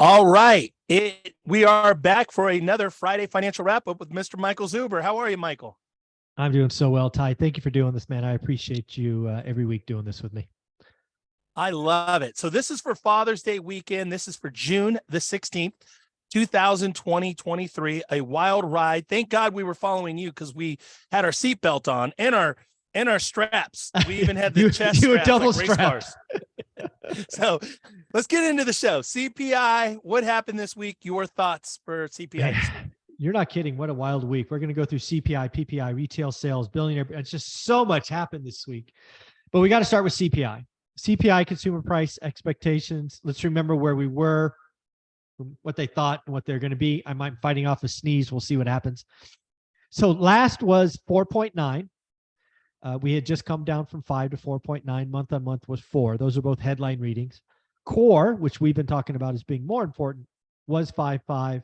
All right. We are back for another Friday financial wrap up with Mr. Michael Zuber. How are you, Michael? I'm doing so well, Ty. Thank you for doing this, man. I appreciate you every week doing this with me. I love it. So this is for Father's Day weekend. This is for June the 16th, 2023, a wild ride. Thank God we were following you because we had our seatbelt on and our straps. We even had the chest you were straps, double like race strapped. cars. So let's get into the show. CPI, what happened this week? Your thoughts for CPI this week? You're not kidding. What a wild week. We're going to go through CPI, PPI, retail sales, billionaire. It's just so much happened this week. But we got to start with CPI. CPI, consumer price expectations. Let's remember where we were, what they thought, and what they're going to be. I'm fighting off a sneeze. We'll see what happens. So last was 4.9. We had just come down from 5 to 4.9. Month on month was 4. Those are both headline readings. Core, which we've been talking about as being more important, was 5.5.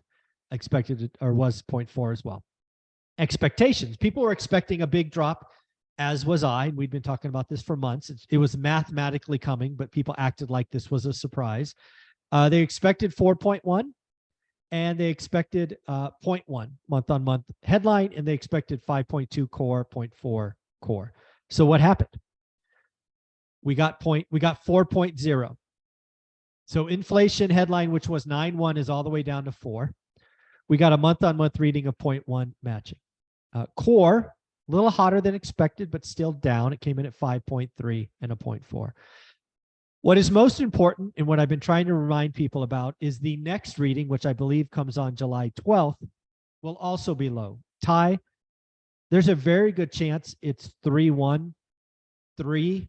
Expected, or was 0.4 as well. Expectations. People were expecting a big drop, as was I. We'd been talking about this for months. It was mathematically coming, but people acted like this was a surprise. They expected 4.1, and they expected 0.1 month on month headline, and they expected 5.2 core, 0.4 core. So what happened? We got 4.0. So inflation headline, which was 9.1, is all the way down to 4. We got a month-on-month reading of 0.1 matching. Core, a little hotter than expected, but still down. It came in at 5.3 and a 0.4. What is most important, and what I've been trying to remind people about, is the next reading, which I believe comes on July 12th, will also be low. Ty, there's a very good chance it's 3.1, 3,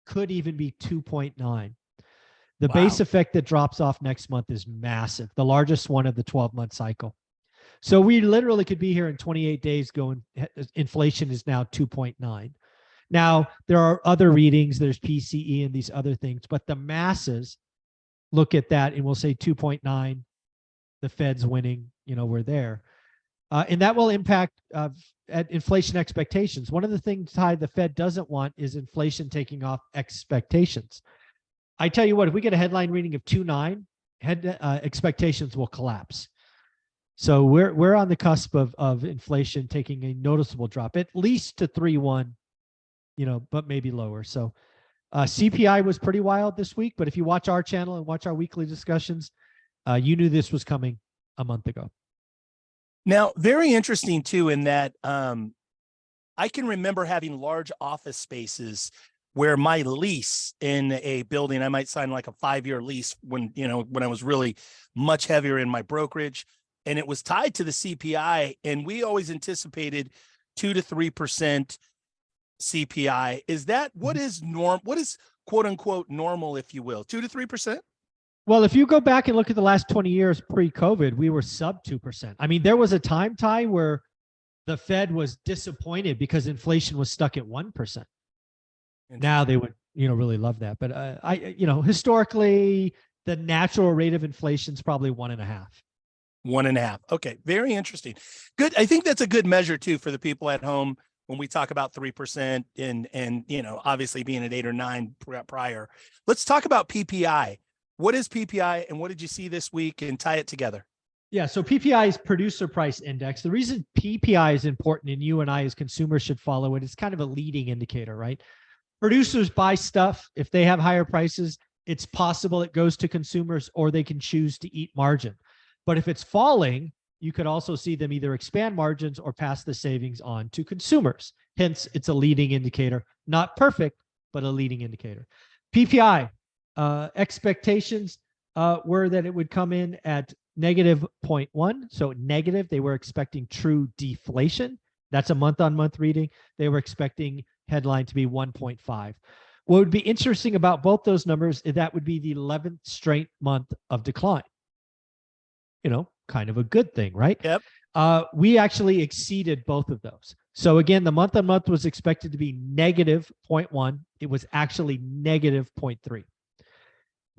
could even be 2.9. The base effect that drops off next month is massive, the largest one of the 12-month cycle. So we literally could be here in 28 days going, inflation is now 2.9. Now, there are other readings, there's PCE and these other things, but the masses look at that and will say 2.9, the Fed's winning, we're there. And that will impact at inflation expectations. One of the things, Ty, the Fed doesn't want is inflation taking off expectations. I tell you what, if we get a headline reading of 2.9, expectations will collapse. So we're on the cusp of inflation taking a noticeable drop, at least to 3.1, but maybe lower. So CPI was pretty wild this week, but if you watch our channel and watch our weekly discussions, you knew this was coming a month ago. Now, very interesting too, in that I can remember having large office spaces where my lease in a building, I might sign like a 5-year lease when I was really much heavier in my brokerage, and it was tied to the CPI, and we always anticipated 2 to 3% CPI. Is that what is what is quote unquote normal, if you will, 2 to 3%? Well, if you go back and look at the last 20 years pre-COVID, we were sub 2%. I mean, there was a time, Ty, where the Fed was disappointed because inflation was stuck at 1%. Now they would, really love that. But historically, the natural rate of inflation is probably 1.5. 1.5. Okay, very interesting. Good. I think that's a good measure too for the people at home when we talk about 3% and obviously being at 8 or 9 prior. Let's talk about PPI. What is PPI, and what did you see this week, and tie it together? Yeah, so PPI is Producer Price Index. The reason PPI is important, and you and I as consumers should follow it, it's kind of a leading indicator, right? Producers buy stuff. If they have higher prices, it's possible it goes to consumers, or they can choose to eat margin. But if it's falling, you could also see them either expand margins or pass the savings on to consumers. Hence, it's a leading indicator. Not perfect, but a leading indicator. PPI expectations were that it would come in at negative 0.1. So negative, they were expecting true deflation. That's a month-on-month reading. They were expecting headline to be 1.5. What would be interesting about both those numbers is that would be the 11th straight month of decline. Kind of a good thing, right? Yep. We actually exceeded both of those. So again, the month-on-month was expected to be negative 0.1. It was actually negative 0.3.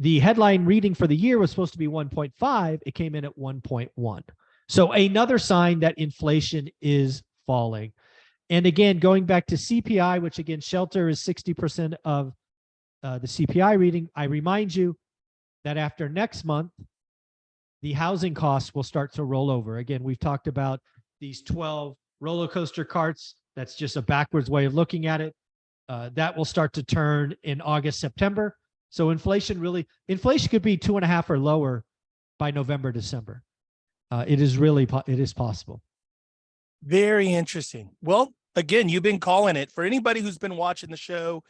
The headline reading for the year was supposed to be 1.5. It came in at 1.1. So another sign that inflation is falling. And again, going back to CPI, which again, shelter is 60% of the CPI reading. I remind you that after next month, the housing costs will start to roll over. Again, we've talked about these 12 roller coaster carts. That's just a backwards way of looking at it. That will start to turn in August, September. So inflation could be 2.5 or lower by November, December. It is possible. Very interesting. Well, again, you've been calling it. For anybody who's been watching the show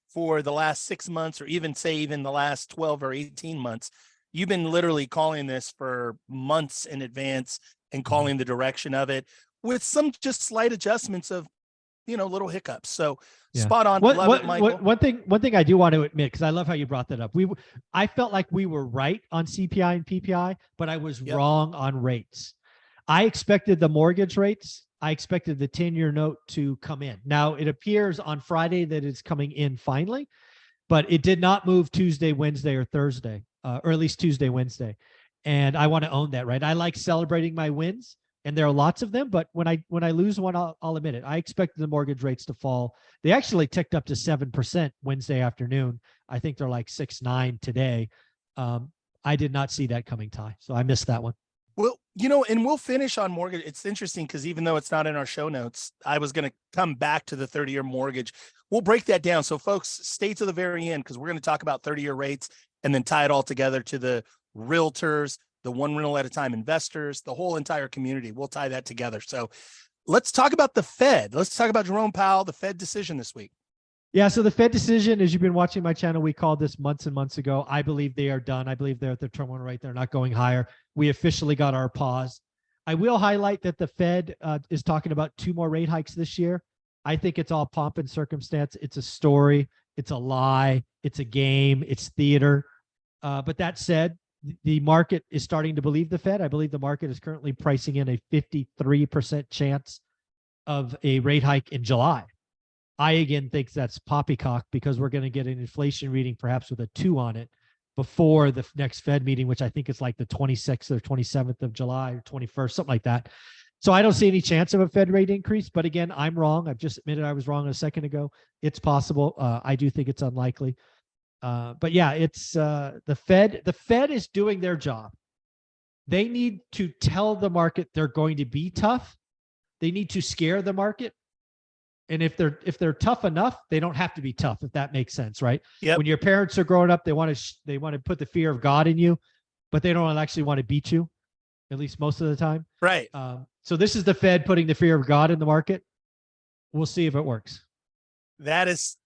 for the last 6 months, or even the last 12 or 18 months, you've been literally calling this for months in advance and calling the direction of it with some just slight adjustments of, little hiccups. So spot on. Love it, Michael. One thing I do want to admit, because I love how you brought that up. I felt like we were right on CPI and PPI, but I was wrong on rates. I expected the mortgage rates. I expected the 10-year note to come in. Now it appears on Friday that it's coming in finally, but it did not move Tuesday, Wednesday, or Thursday, or at least Tuesday, Wednesday. And I want to own that, right? I like celebrating my wins, and there are lots of them, but when I lose one, I'll admit it. I expected the mortgage rates to fall. They actually ticked up to 7% Wednesday afternoon. I think they're like 6.9 today. I did not see that coming, Ty. So I missed that one. Well, and we'll finish on mortgage. It's interesting because even though it's not in our show notes, I was going to come back to the 30-year mortgage. We'll break that down. So folks, stay to the very end, because we're going to talk about 30-year rates and then tie it all together to the realtors, the one rental at a time investors, the whole entire community. We'll tie that together. So let's talk about the Fed. Let's talk about Jerome Powell, the Fed decision this week. Yeah, so the Fed decision, as you've been watching my channel, we called this months and months ago. I believe they are done. I believe they're at the terminal rate. They're not going higher. We officially got our pause. I will highlight that the Fed is talking about 2 more rate hikes this year. I think it's all pomp and circumstance. It's a story. It's a lie. It's a game. It's theater. But that said, the market is starting to believe the Fed. I believe the market is currently pricing in a 53% chance of a rate hike in July. I again think that's poppycock, because we're going to get an inflation reading perhaps with a 2 on it before the next Fed meeting, which I think is like the 26th or 27th of July or 21st, something like that. So I don't see any chance of a Fed rate increase. But again, I'm wrong. I've just admitted I was wrong a second ago. It's possible. I do think it's unlikely. But yeah, it's the Fed. The Fed is doing their job. They need to tell the market they're going to be tough. They need to scare the market. And if they're tough enough, they don't have to be tough, if that makes sense, right? Yep. When your parents are growing up, they want to put the fear of God in you, but they don't actually want to beat you, at least most of the time. Right. So this is the Fed putting the fear of God in the market. We'll see if it works. That is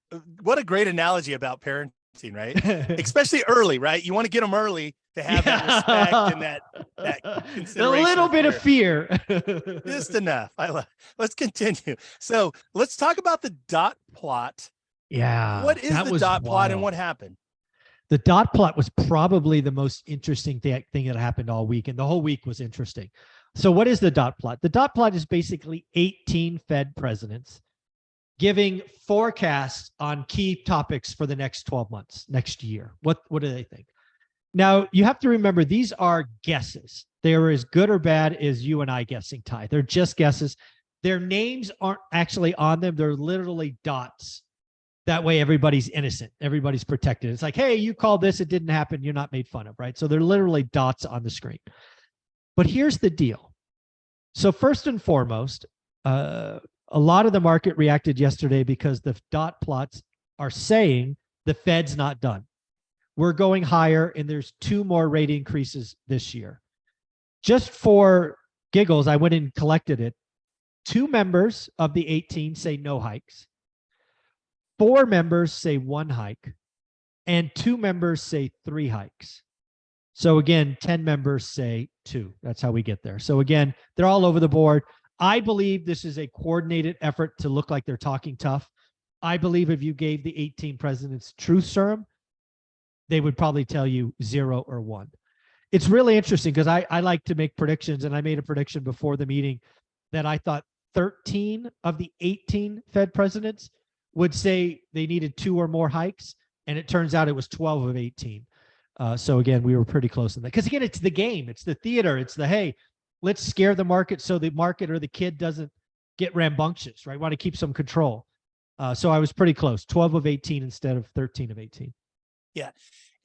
what a great analogy about parenting, right? Especially early, right? You want to get them early to have that respect and that consideration. A little bit of fear. Just enough. Let's continue. So let's talk about the dot plot. Yeah. What is the dot plot and what happened? The dot plot was probably the most interesting thing that happened all week, and the whole week was interesting. So what is the dot plot? The dot plot is basically 18 Fed presidents giving forecasts on key topics for the next 12 months, next year. What do they think? Now, you have to remember, these are guesses. They are as good or bad as you and I guessing, Ty. They're just guesses. Their names aren't actually on them. They're literally dots. That way, everybody's innocent. Everybody's protected. It's like, hey, you called this. It didn't happen. You're not made fun of, right? So they're literally dots on the screen. But here's the deal. So first and foremost, a lot of the market reacted yesterday because the dot plots are saying the Fed's not done. We're going higher, and there's 2 more rate increases this year. Just for giggles, I went and collected it. 2 members of the 18 say no hikes. 4 members say 1 hike, and 2 members say 3 hikes. So again, 10 members say 2. That's how we get there. So again, they're all over the board. I believe this is a coordinated effort to look like they're talking tough. I believe if you gave the 18 presidents truth serum, they would probably tell you 0 or 1. It's really interesting because I like to make predictions, and I made a prediction before the meeting that I thought 13 of the 18 Fed presidents would say they needed 2 or more hikes, and it turns out it was 12 of 18. So again, we were pretty close on that. Because again, it's the game, it's the theater, it's the, hey, let's scare the market so the market or the kid doesn't get rambunctious, right? Want to keep some control. So I was pretty close, 12 of 18 instead of 13 of 18. Yeah.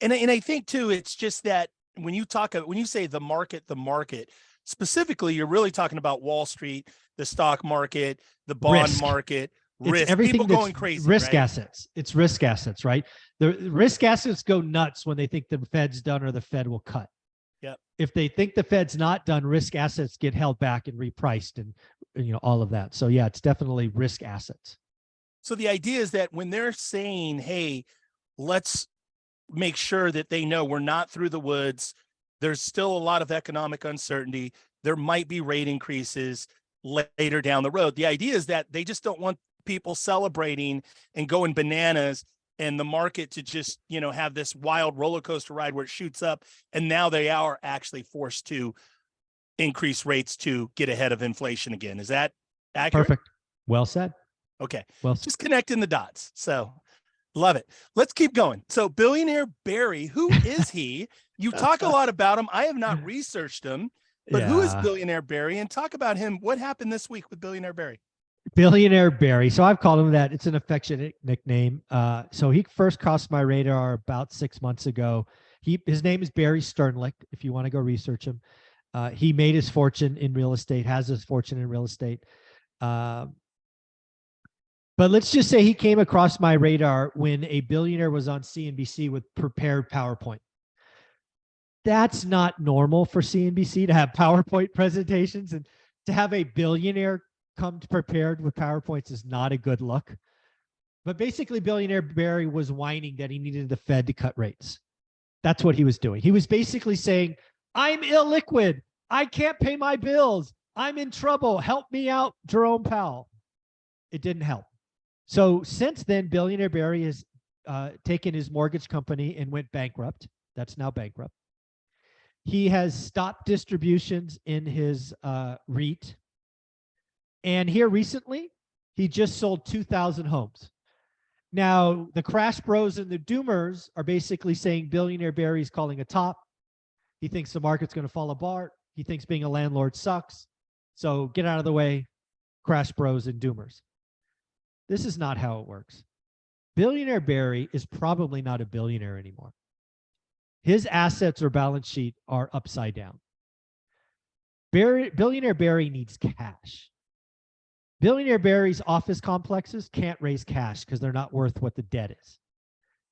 And I think too, it's just that when you say the market, specifically, you're really talking about Wall Street, the stock market, the bond Risk. market, It's risk, everything people that's going crazy, risk right? assets. It's risk assets, right? The risk assets go nuts when they think the Fed's done or the Fed will cut. Yep. If they think the Fed's not done, risk assets get held back and repriced and all of that. So yeah, it's definitely risk assets. So the idea is that when they're saying, hey, let's make sure that they know we're not through the woods, there's still a lot of economic uncertainty, there might be rate increases later down the road. The idea is that they just don't want people celebrating and going bananas and the market to just, have this wild roller coaster ride where it shoots up. And now they are actually forced to increase rates to get ahead of inflation again. Is that accurate? Perfect. Well said. Okay. Well, Just connecting the dots. So love it. Let's keep going. So Billionaire Barry, who is he? You talk a lot about him. I have not researched him, but who is yeah. Billionaire Barry? And talk about him. What happened this week with Billionaire Barry? Billionaire Barry. So I've called him that. It's an affectionate nickname. So he first crossed my radar about 6 months ago. His name is Barry Sternlicht, if you want to go research him. He made his fortune in real estate, has his fortune in real estate. But let's just say he came across my radar when a billionaire was on CNBC with prepared PowerPoint. That's not normal for CNBC to have PowerPoint presentations, and to have a billionaire come prepared with PowerPoints is not a good look. But basically, Billionaire Barry was whining that he needed the Fed to cut rates. That's what he was doing. He was basically saying, I'm illiquid. I can't pay my bills. I'm in trouble. Help me out, Jerome Powell. It didn't help. So since then, Billionaire Barry has taken his mortgage company and went bankrupt. That's now bankrupt. He has stopped distributions in his REIT. And here recently, he just sold 2,000 homes. Now, the Crash Bros and the Doomers are basically saying Billionaire Barry's calling a top. He thinks the market's going to fall apart. He thinks being a landlord sucks. So get out of the way, Crash Bros and Doomers. This is not how it works. Billionaire Barry is probably not a billionaire anymore. His assets or balance sheet are upside down. Billionaire Barry needs cash. Billionaire Barry's office complexes can't raise cash because they're not worth what the debt is.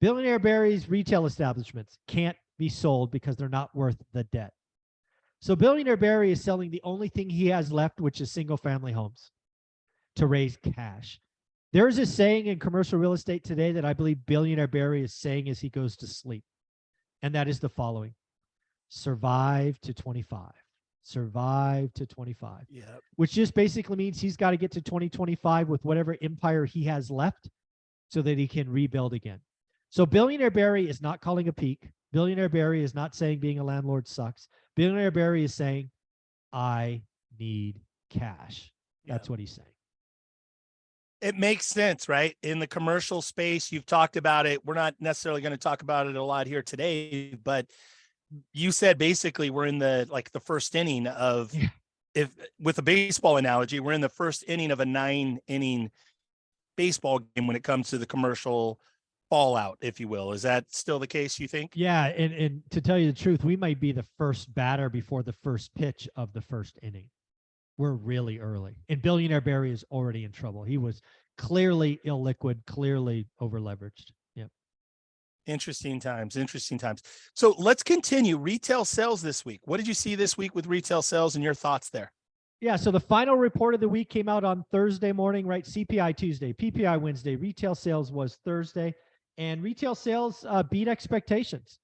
Billionaire Barry's retail establishments can't be sold because they're not worth the debt. So Billionaire Barry is selling the only thing he has left, which is single-family homes, to raise cash. There's a saying in commercial real estate today that I believe Billionaire Barry is saying as he goes to sleep, and that is the following: survive to 25. Survive to 25. Yeah. Which just basically means he's got to get to 2025 with whatever empire he has left so that he can rebuild again. So Billionaire Barry is not calling a peak. Billionaire Barry is not saying being a landlord sucks. Billionaire Barry is saying, I need cash. That's what he's saying. It makes sense, right? In the commercial space, you've talked about it. We're not necessarily going to talk about it a lot here today, but you said basically we're in the first inning of, if with a baseball analogy, we're in the first inning of a 9-inning baseball game when it comes to the commercial fallout, if you will. Is that still the case, you think? Yeah, and to tell you the truth, we might be the first batter before the first pitch of the first inning. We're really early. And Billionaire Barry is already in trouble. He was clearly illiquid, clearly over-leveraged. Yeah. Interesting times. So let's continue. Retail sales this week. What did you see this week with retail sales and your thoughts there? Yeah, so the final report of the week came out on Thursday morning, right? CPI Tuesday, PPI Wednesday. Retail sales was Thursday, and retail sales beat expectations.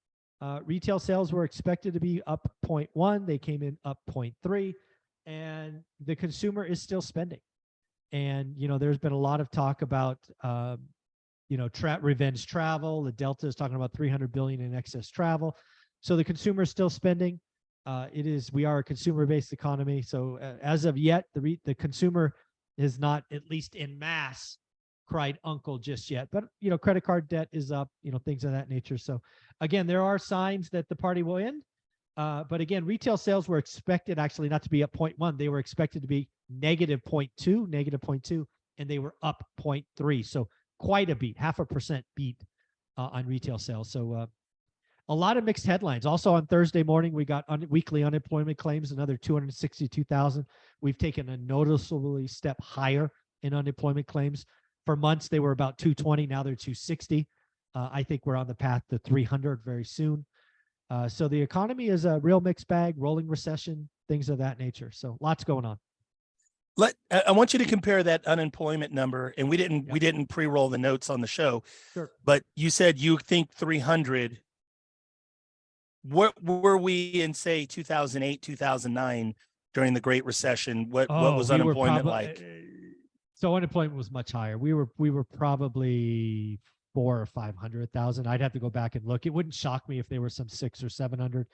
Retail sales were expected to be up 0.1. They came in up 0.3, and the consumer is still spending. And, there's been a lot of talk about revenge travel. The Delta is talking about $300 billion in excess travel. So the consumer is still spending. We are a consumer-based economy. So as of yet, the consumer is not, at least in mass, cried uncle just yet. But, credit card debt is up, things of that nature. So again, there are signs that the party will end. But again, retail sales were expected actually not to be up 0.1. They were expected to be negative 0.2, and they were up 0.3. So quite a beat, 0.5% beat on retail sales. So A lot of mixed headlines. Also on Thursday morning, we got weekly unemployment claims, another 262,000. We've taken a noticeably step higher in unemployment claims. For months, they were about 220. Now they're 260. I think we're on the path to 300 very soon. So the economy is a real mixed bag, rolling recession, things of that nature. So lots going on. I want you to compare that unemployment number, and we didn't pre-roll the notes on the show. Sure. But you said you think 300. What were we in, say, 2008, 2009 during the Great Recession? What was unemployment like? So unemployment was much higher. We were probably 400,000 or 500,000. I'd have to go back and look. It wouldn't shock me if they were some 600,000 or 700,000.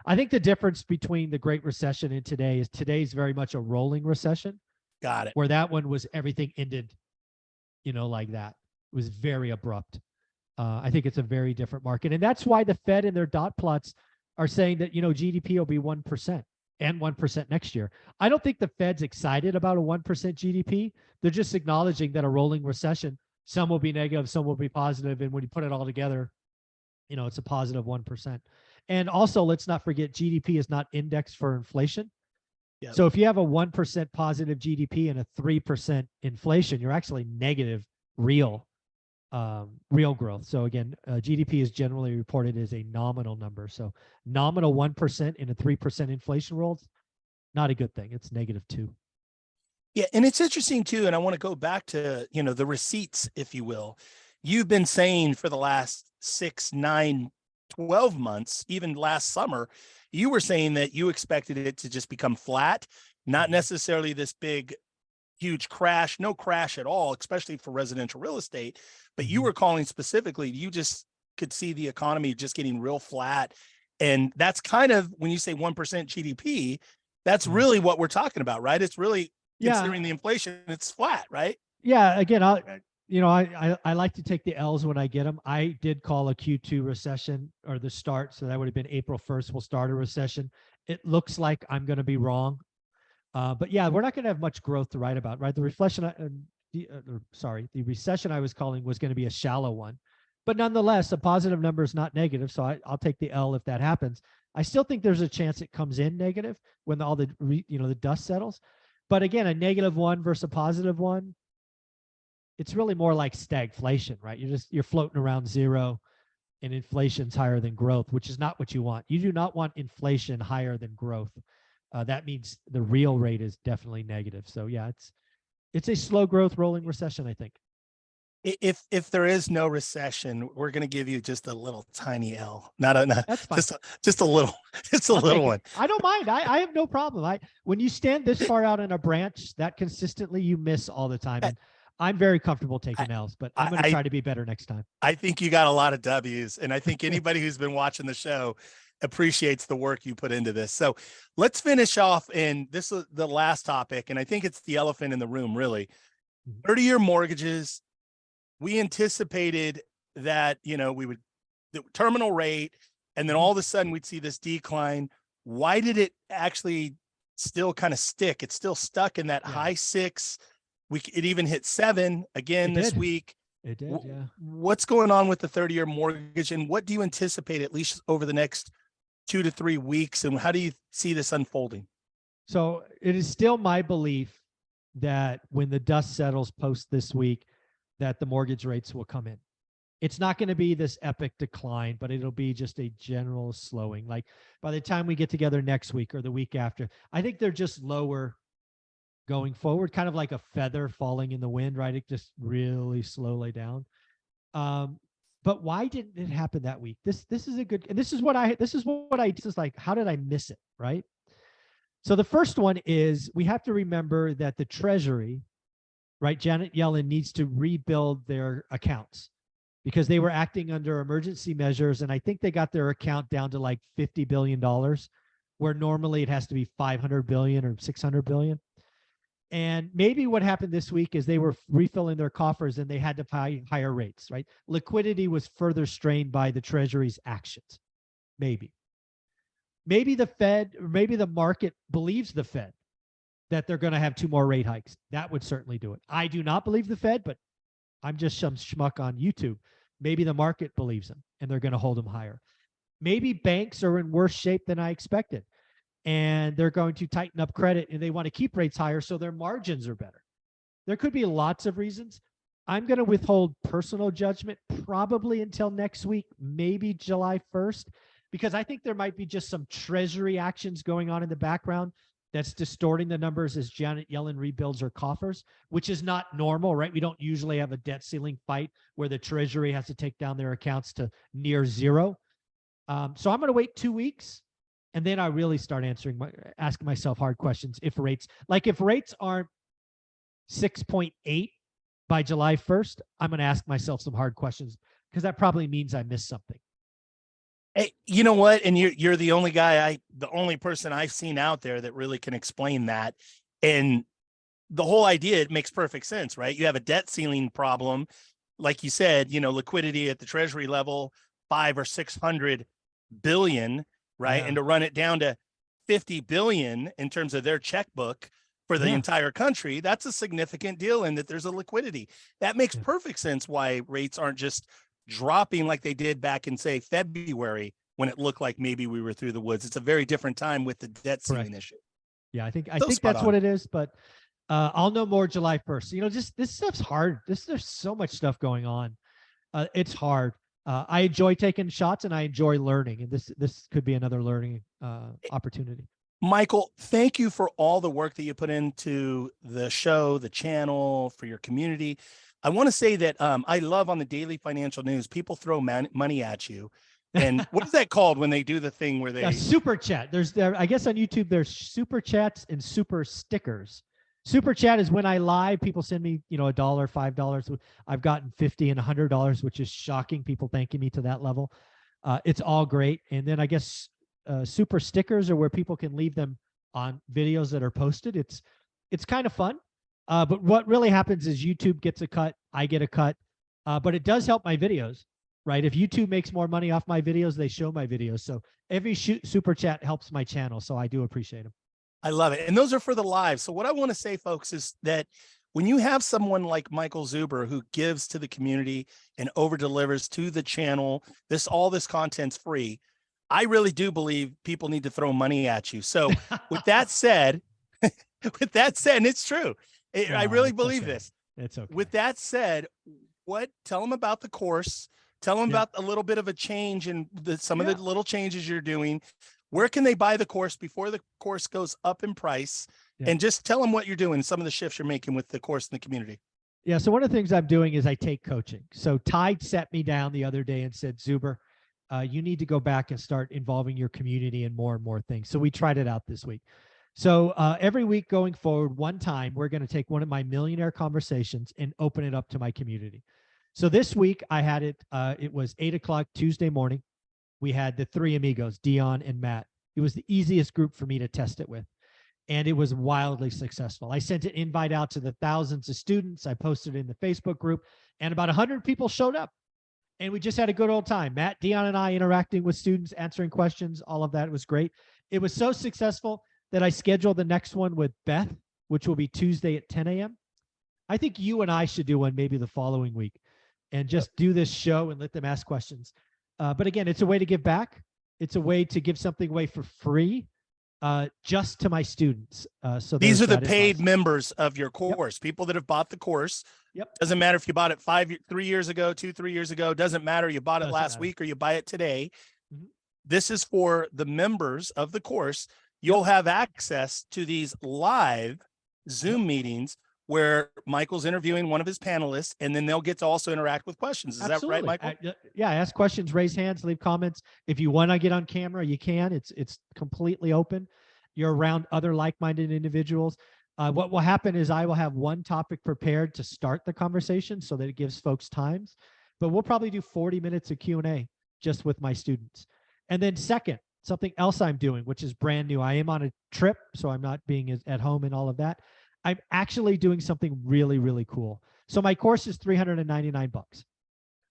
I think the difference between the Great Recession and today is today's very much a rolling recession. Got it. Where that one was everything ended, like that. It was very abrupt. I think it's a very different market. And that's why the Fed and their dot plots are saying that, GDP will be 1% and 1% next year. I don't think the Fed's excited about a 1% GDP. They're just acknowledging that a rolling recession, some will be negative, some will be positive. And when you put it all together, it's a positive 1%. And also, let's not forget, GDP is not indexed for inflation. Yep. So if you have a 1% positive GDP and a 3% inflation, you're actually negative real growth. So again, GDP is generally reported as a nominal number. So nominal 1% in a 3% inflation world, not a good thing. It's -2. Yeah, and it's interesting too, and I want to go back to the receipts, if you will. You've been saying for the last 6, 9, 12 months, even last summer, you were saying that you expected it to just become flat, not necessarily this big, huge crash, no crash at all, especially for residential real estate. But you were calling specifically, you just could see the economy just getting real flat. And that's kind of, when you say 1% GDP, that's really what we're talking about, right? It's really, considering the inflation, it's flat, right? Yeah. Again, I like to take the L's when I get them. I did call a Q2 recession, or the start. So that would have been April 1st. We'll start a recession. It looks like I'm going to be wrong. But yeah, we're not going to have much growth to write about, right? The recession I was calling was going to be a shallow one, but nonetheless, a positive number is not negative. So I'll take the L if that happens. I still think there's a chance it comes in negative when all the dust settles. But again, a -1 versus a +1, it's really more like stagflation, right? You're floating around zero, and inflation's higher than growth, which is not what you want. You do not want inflation higher than growth. That means the real rate is definitely negative. So yeah, it's a slow growth rolling recession, I think. If there is no recession, we're going to give you just a little tiny L, not That's fine. just a little one. I don't mind. I have no problem. When you stand this far out in a branch that consistently, you miss all the time. And I'm very comfortable taking L's, but I'm going to try to be better next time. I think you got a lot of W's, and I think anybody who's been watching the show appreciates the work you put into this. So let's finish off. And this is the last topic, and I think it's the elephant in the room, really. 30-year mortgages. We anticipated that, we would, the terminal rate, and then all of a sudden we'd see this decline. Why did it actually still kind of stick? It's still stuck in that high 6. It even hit 7 again this week. It did, yeah. What's going on with the 30-year mortgage, and what do you anticipate, at least over the next 2 to 3 weeks, and how do you see this unfolding? So it is still my belief that when the dust settles post this week, that the mortgage rates will come in. It's not going to be this epic decline, but it'll be just a general slowing. Like by the time we get together next week or the week after, I think they're just lower going forward, kind of like a feather falling in the wind, right? It just really slowly down. But why didn't it happen that week? This is a good, and this is like, how did I miss it? Right. So the first one is, we have to remember that the Treasury, right, Janet Yellen, needs to rebuild their accounts because they were acting under emergency measures. And I think they got their account down to like $50 billion, where normally it has to be 500 billion or 600 billion. And maybe what happened this week is they were refilling their coffers and they had to pay higher rates, right? Liquidity was further strained by the Treasury's actions. Maybe the Fed, or maybe the market believes the Fed that they're going to have 2 more rate hikes. That would certainly do it. I do not believe the Fed, but I'm just some schmuck on YouTube. Maybe the market believes them and they're going to hold them higher. maybe banks are in worse shape than I expected, and they're going to tighten up credit and they want to keep rates higher so their margins are better. There could be lots of reasons. I'm going to withhold personal judgment probably until next week, maybe July 1st, because I think there might be just some treasury actions going on in the background that's distorting the numbers as Janet Yellen rebuilds her coffers, which is not normal, right? We don't usually have a debt ceiling fight where the treasury has to take down their accounts to near zero. So I'm going to wait 2 weeks, and then I really start asking myself hard questions. If rates aren't 6.8 by July 1st, I'm going to ask myself some hard questions, because that probably means I missed something. Hey, you know what? And you're the only the only person I've seen out there that really can explain that. And the whole idea, it makes perfect sense, right? You have a debt ceiling problem. Like you said, liquidity at the treasury level, 500 or 600 billion, right? Yeah. And to run it down to 50 billion in terms of their checkbook for the entire country, that's a significant deal, and that there's a liquidity. That makes perfect sense why rates aren't just dropping like they did back in, say, February, when it looked like maybe we were through the woods. It's a very different time with the debt ceiling issue. Yeah, I think that's what it is, but I'll know more July 1st. Just this stuff's hard. There's so much stuff going on. It's hard. I enjoy taking shots and I enjoy learning, and this could be another learning opportunity. Michael, thank you for all the work that you put into the show, the channel, for your community. I want to say that I love on the daily financial news, people throw money at you. And what is that called when they do the thing where they super chat? I guess on YouTube, there's super chats and super stickers. Super chat is when I live, people send me, $1, $5. I've gotten $50 and $100, which is shocking. People thanking me to that level. It's all great. And then I guess super stickers are where people can leave them on videos that are posted. It's kind of fun. But what really happens is YouTube gets a cut, I get a cut, but it does help my videos, right? If YouTube makes more money off my videos, they show my videos. So every super chat helps my channel. So I do appreciate them. I love it. And those are for the live. So what I want to say, folks, is that when you have someone like Michael Zuber who gives to the community and over delivers to the channel, all this content's free. I really do believe people need to throw money at you. So with that said, and it's true. I really believe this. It's okay. With that said, tell them about the course. Tell them about a little bit of a change in some of the little changes you're doing. Where can they buy the course before the course goes up in price? And just tell them what you're doing, some of the shifts you're making with the course in the community. Yeah. So one of the things I'm doing is I take coaching. So Ty sat me down the other day and said, Zuber, you need to go back and start involving your community in more and more things. So we tried it out this week. So every week going forward, one time, we're going to take one of my millionaire conversations and open it up to my community. So this week I had it, it was 8:00 Tuesday morning. We had the three amigos, Dion and Matt. It was the easiest group for me to test it with. And it was wildly successful. I sent an invite out to the thousands of students. I posted it in the Facebook group, and about 100 people showed up. And we just had a good old time. Matt, Dion, and I interacting with students, answering questions, all of that was great. It was so successful that I scheduled the next one with Beth, which will be Tuesday at 10 a.m. I think you and I should do one maybe the following week and just do this show and let them ask questions. But again, it's a way to give back. It's a way to give something away for free just to my students. So these are the paid members of your course, people that have bought the course. Doesn't matter if you bought it 3 years ago, 3 years ago, doesn't matter. You bought it last week or you buy it today. This is for the members of the course. You'll have access to these live Zoom meetings where Michael's interviewing one of his panelists, and then they'll get to also interact with questions. Is that right, Michael? Yeah, ask questions, raise hands, leave comments. If you want to get on camera, you can. It's completely open. You're around other like-minded individuals. What will happen is I will have one topic prepared to start the conversation so that it gives folks times, but we'll probably do 40 minutes of Q&A just with my students. And then second, something else I'm doing, which is brand new. I am on a trip, so I'm not being at home and all of that. I'm actually doing something really, really cool. So my course is $399.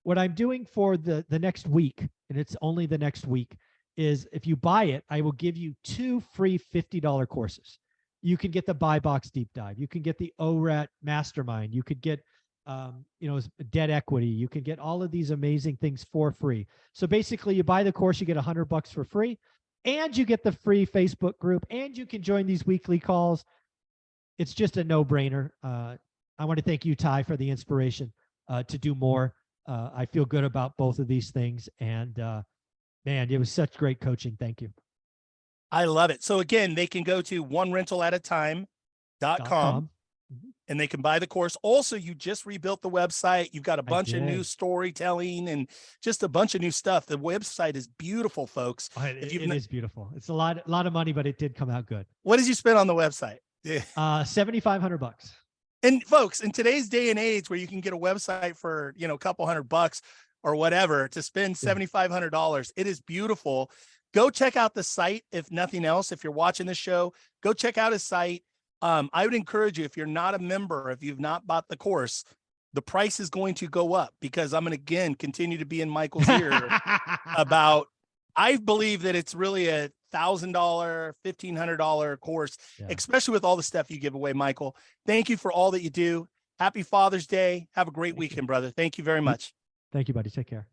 What I'm doing for the next week, and it's only the next week, is if you buy it, I will give you 2 free $50 courses. You can get the Buy Box Deep Dive. You can get the ORAT Mastermind. You could get debt equity. You can get all of these amazing things for free. So basically you buy the course, you get $100 for free, and you get the free Facebook group, and you can join these weekly calls. It's just a no-brainer. I want to thank you, Ty, for the inspiration to do more. I feel good about both of these things. And man, it was such great coaching. Thank you. I love it. So again, they can go to onerentalatatime.com and they can buy the course. Also, you just rebuilt the website. You've got a bunch of new storytelling and just a bunch of new stuff. The website is beautiful, folks. It is beautiful. It's a lot of money, but it did come out good. What did you spend on the website? $7,500. And folks, in today's day and age where you can get a website for, a couple $100 or whatever, to spend $7,500, it is beautiful. Go check out the site. If nothing else, if you're watching the show, go check out his site. I would encourage you, if you're not a member, if you've not bought the course, the price is going to go up, because I'm going to, again, continue to be in Michael's ear about, I believe that it's really a $1,000, $1,500 course, especially with all the stuff you give away, Michael. Thank you for all that you do. Happy Father's Day. Have a great weekend, brother. Thank you very much. Thank you, buddy. Take care.